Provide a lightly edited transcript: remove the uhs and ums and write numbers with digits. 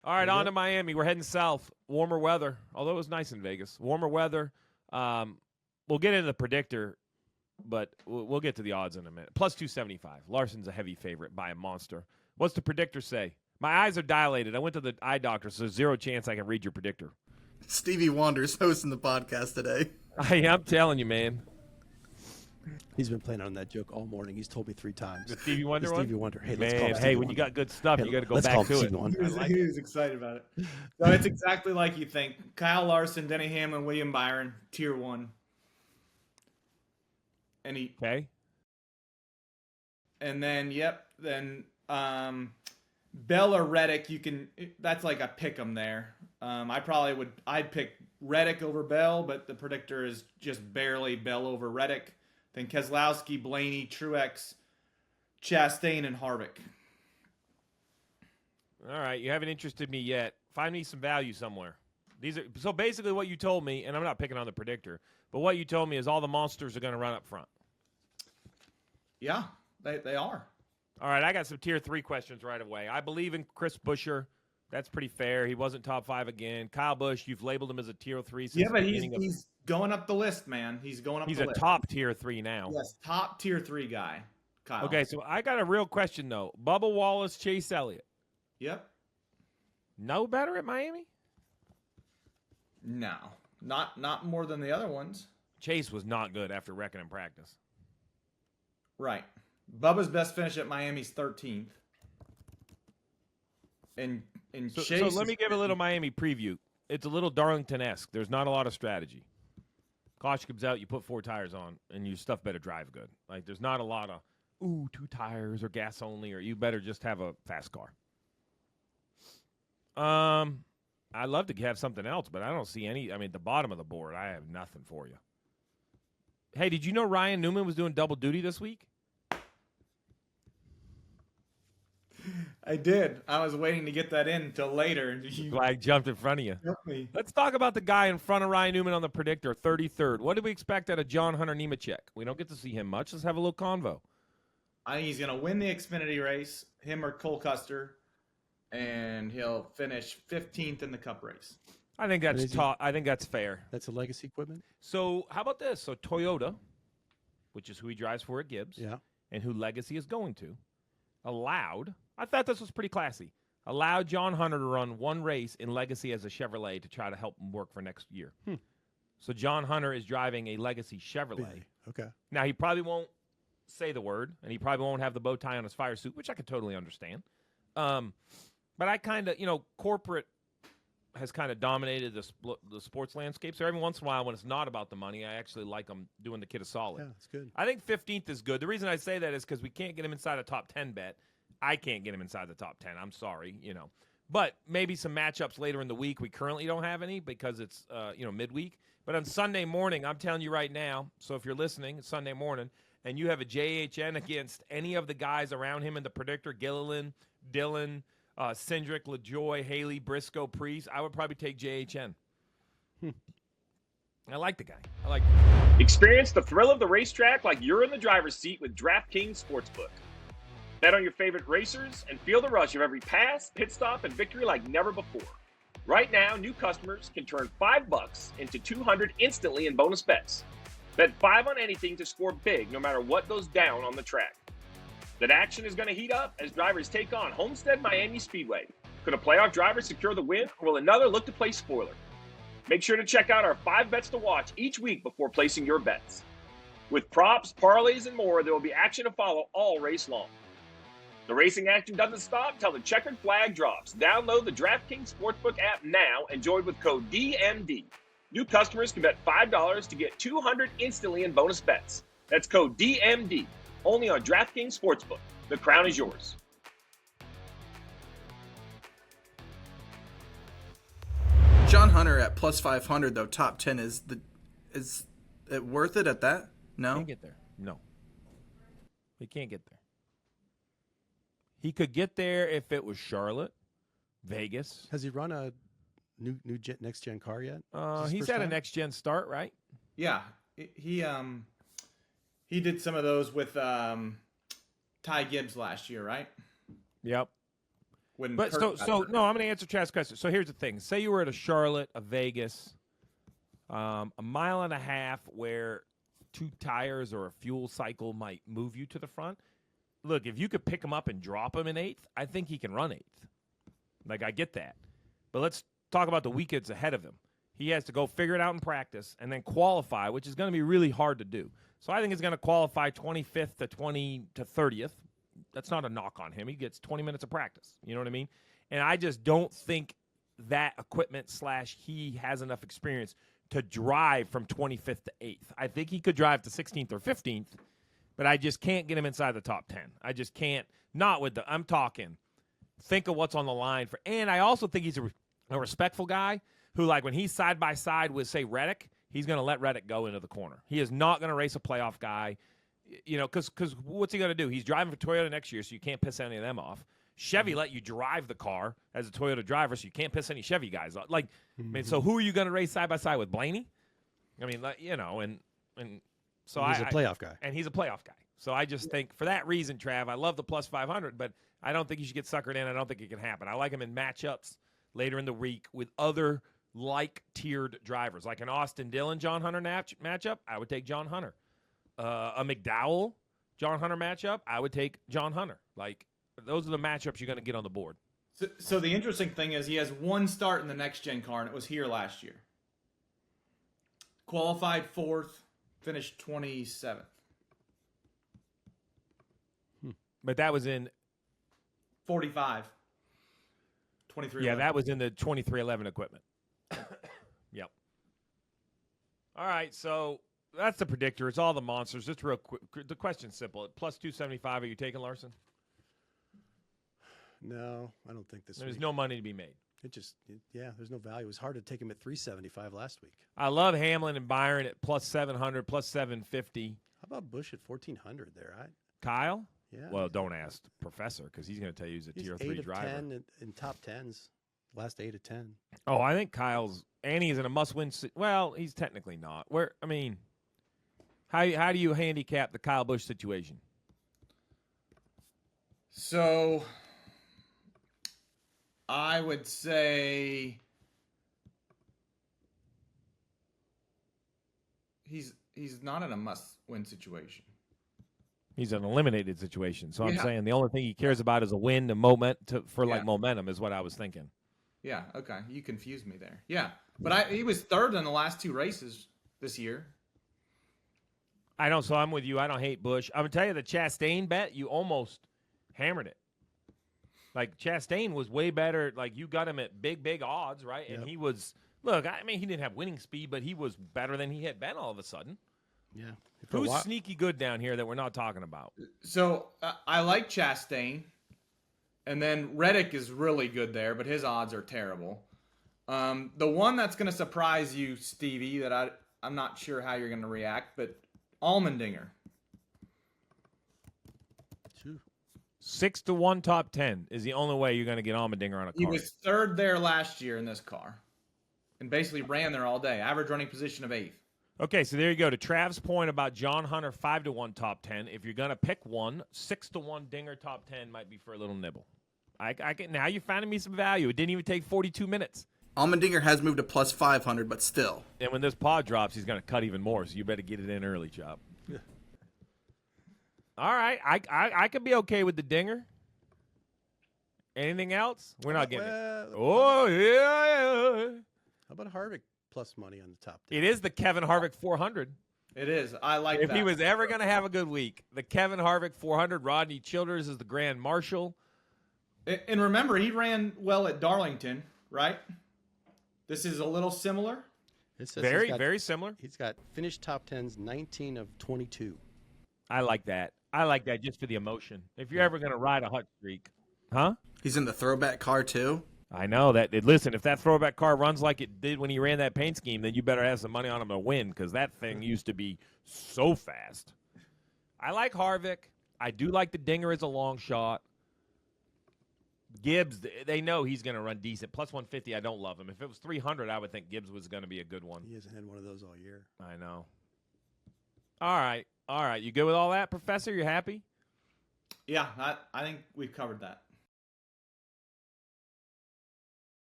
All right, on to Miami. We're heading south. Warmer weather, although it was nice in Vegas. Warmer weather. We'll get into the predictor, but we'll get to the odds in a minute. Plus 275. Larson's a heavy favorite by a monster. What's the predictor say? My eyes are dilated. I went to the eye doctor, so there's zero chance I can read your predictor. Stevie Wonder's hosting the podcast today. I'm telling you, man. He's been playing on that joke all morning. He's told me 3 times. The Stevie Wonder one? Stevie Wonder. Hey, man, let's call him hey, Stevie when Wonder. you got good stuff, you got to go let's back call to him it. Stevie Wonder. He was excited about it. So it's exactly like you think. Kyle Larson, Denny Hamlin, William Byron, tier 1. Okay. And then, Bell or Reddick, that's like a pick 'em there. I'd pick Reddick over Bell, but the predictor is just barely Bell over Reddick. Then Keselowski, Blaney, Truex, Chastain, and Harvick. All right, you haven't interested me yet. Find me some value somewhere. So basically what you told me, and I'm not picking on the predictor, but what you told me is all the monsters are going to run up front. Yeah, they are. All right, I got some tier 3 questions right away. I believe in Chris Buescher. That's pretty fair. He wasn't top 5 again. Kyle Busch, you've labeled him as a tier 3. Since Yeah, but he's going up the list, man. He's going up the list. He's a top tier 3 now. Yes, top tier 3 guy, Kyle. Okay, so I got a real question, though. Bubba Wallace, Chase Elliott. Yep. No better at Miami? No, not more than the other ones. Chase was not good after wrecking in practice. Right. Bubba's best finish at Miami's 13th. And Chase. So let me give a little Miami preview. It's a little Darlington-esque. There's not a lot of strategy. Caution comes out, you put 4 tires on, and your stuff better drive good. Like, there's not a lot of, 2 tires or gas only, or you better just have a fast car. I'd love to have something else, but I don't see any. I mean, the bottom of the board, I have nothing for you. Hey, did you know Ryan Newman was doing double duty this week? I did. I was waiting to get that in until later. I jumped in front of you. Let's talk about the guy in front of Ryan Newman on the predictor, 33rd. What do we expect out of John Hunter Nemechek? We don't get to see him much. Let's have a little convo. I think he's going to win the Xfinity race, him or Cole Custer, and he'll finish 15th in the Cup race. I think that's I think that's fair. That's a legacy equipment? So how about this? So Toyota, which is who he drives for at Gibbs, and who Legacy is going to, allowed, I thought this was pretty classy, allowed John Hunter to run one race in Legacy as a Chevrolet to try to help him work for next year. So John Hunter is driving a Legacy Chevrolet. Okay. Now, he probably won't say the word, and he probably won't have the bow tie on his fire suit, which I could totally understand. But I kind of, corporate has kind of dominated the sports landscape. So every once in a while, when it's not about the money, I actually like them doing the kid a solid. Yeah, that's good. I think 15th is good. The reason I say that is because we can't get him inside a top 10 bet. I can't get him inside the top 10. I'm sorry, But maybe some matchups later in the week. We currently don't have any because it's, midweek. But on Sunday morning, I'm telling you right now, so if you're listening, it's Sunday morning, and you have a JHN against any of the guys around him in the predictor, Gilliland, Dillon, Cindric, LaJoy, Haley, Briscoe, Priest, I would probably take JHN. I like the guy. Experience the thrill of the racetrack like you're in the driver's seat with Draftking Sportsbook. Bet on your favorite racers and feel the rush of every pass, pit stop, and victory like never before. Right now, new customers can turn $5 into $200 instantly in bonus bets. Bet 5 on anything to score big no matter what goes down on the track. That action is going to heat up as drivers take on Homestead-Miami Speedway. Could a playoff driver secure the win, or will another look to play spoiler? Make sure to check out our 5 bets to watch each week before placing your bets. With props, parlays, and more, there will be action to follow all race long. The racing action doesn't stop till the checkered flag drops. Download the DraftKings Sportsbook app now and join with code DMD. New customers can bet $5 to get $200 instantly in bonus bets. That's code DMD. Only on DraftKings Sportsbook. The crown is yours. John Hunter at plus 500 though, top 10 is it worth it at that? No. Can't get there. No. He can't get there. He could get there if it was Charlotte, Vegas. Has he run a new next gen car yet? He's had a next gen start, right? Yeah, he did some of those with Ty Gibbs last year, right? Yep. when. But Kurt got hurt. no, I'm going to answer Chad's question. So here's the thing: say you were at a Charlotte, a Vegas, a mile and a half, where 2 tires or a fuel cycle might move you to the front. Look, if you could pick him up and drop him in 8th, I think he can run 8th. Like, I get that. But let's talk about the weekends ahead of him. He has to go figure it out in practice and then qualify, which is going to be really hard to do. So I think he's going to qualify 25th to 30th. That's not a knock on him. He gets 20 minutes of practice. You know what I mean? And I just don't think that equipment / he has enough experience to drive from 25th to 8th. I think he could drive to 16th or 15th, but I just can't get him inside the top 10. I just can't. Not with I'm talking. Think of what's on the line for. And I also think he's a respectful guy who, like, when he's side by side with, say, Reddick, he's going to let Reddick go into the corner. He is not going to race a playoff guy, you know, because what's he going to do? He's driving for Toyota next year, so you can't piss any of them off. Chevy let you drive the car as a Toyota driver, so you can't piss any Chevy guys off. Like, I mean, so who are you going to race side by side with? Blaney? I mean, you know, and so He's a playoff guy. And he's a playoff guy. So I just think for that reason, Trav, I love the plus 500, but I don't think you should get suckered in. I don't think it can happen. I like him in matchups later in the week with other like-tiered drivers. Like an Austin Dillon, John Hunter matchup, I would take John Hunter. A McDowell, John Hunter matchup, I would take John Hunter. Like, those are the matchups you're going to get on the board. So the interesting thing is he has one start in the next-gen car, and it was here last year. Qualified 4th, finished 27th. But that was in 45. 23. Yeah, that was in the 2311 equipment. Yep. All right, so that's the predictor. It's all the monsters. Just real quick. The question's simple. At plus 275, are you taking Larson? No, I don't think this There's week. no money to be made. There's no value. It was hard to take him at 375 last week. I love Hamlin and Byron at plus 700, plus 750. How about Busch at 1400 there? Kyle? Yeah. Well, don't ask Professor because he's going to tell you he's a tier 3 driver. 8 of 10 in top 10s. Last 8 of 10. Oh, I think Kyle's – and he's in a must-win – well, he's technically not. How do you handicap the Kyle Busch situation? So I would say he's not in a must-win situation. He's an eliminated situation. So I'm Yeah. saying the only thing he cares about is a win and momentum is what I was thinking. Yeah, okay. You confused me there. Yeah, but he was 3rd in the last 2 races this year. I don't. So I'm with you. I don't hate Busch. I'm going to tell you the Chastain bet, you almost hammered it. Like, Chastain was way better. Like, you got him at big odds, right? And he was – look, I mean, he didn't have winning speed, but he was better than he had been all of a sudden. Yeah. Who's sneaky good down here that we're not talking about? So I like Chastain, and then Reddick is really good there, but his odds are terrible. The one that's going to surprise you, Stevie, that I'm not sure how you're going to react, but Allmendinger. 6-1 top 10 is the only way you're going to get Allmendinger on a car. He was 3rd there last year in this car, and basically ran there all day. Average running position of 8th. Okay, so there you go. To Trav's point about John Hunter, 5-1 top 10. If you're going to pick one, 6-1 Dinger top 10 might be for a little nibble. I can, now you're finding me some value. It didn't even take 42 minutes. Allmendinger has moved to plus 500, but still. And when this pod drops, he's going to cut even more, so you better get it in early, Chop. Yeah. All right, I could be okay with the Dinger. Anything else? We're not getting it. Oh, yeah. How about Harvick plus money on the top 10? It is the Kevin Harvick 400. It is. I like If that. he was ever going to have a good week, the Kevin Harvick 400, Rodney Childers is the Grand Marshal. And remember, he ran well at Darlington, right? This is a little similar. It says Very similar. He's got finished top 10s 19 of 22. I like that. I like that just for the emotion. If you're ever going to ride a hot streak. Huh? He's in the throwback car, too. I know that. Listen, if that throwback car runs like it did when he ran that paint scheme, then you better have some money on him to win because that thing used to be so fast. I like Harvick. I do like the Dinger as a long shot. Gibbs, they know he's going to run decent. Plus 150, I don't love him. If it was 300, I would think Gibbs was going to be a good one. He hasn't had one of those all year. I know. All right. You good with all that, Professor? You happy? Yeah, I think we've covered that.